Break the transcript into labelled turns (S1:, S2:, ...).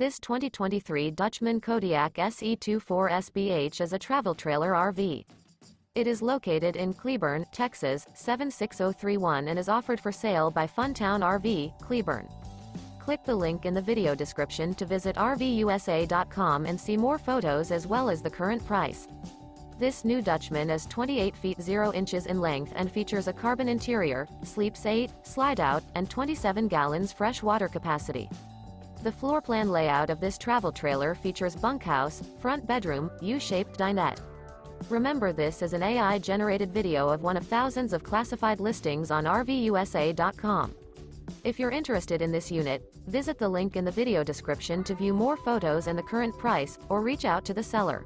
S1: This 2023 Dutchmen Kodiak SE 24SBH is a travel trailer RV. It is located in Cleburne, Texas, 76031 and is offered for sale by Funtown RV, Cleburne. Click the link in the video description to visit RVUSA.com and see more photos as well as the current price. This new Dutchmen is 28 feet 0 inches in length and features a carbon interior, sleeps 8, slide-out, and 27 gallons fresh water capacity. The floor plan layout of this travel trailer features bunkhouse, front bedroom, U-shaped dinette. Remember, this is an AI-generated video of one of thousands of classified listings on RVUSA.com. If you're interested in this unit, visit the link in the video description to view more photos and the current price, or reach out to the seller.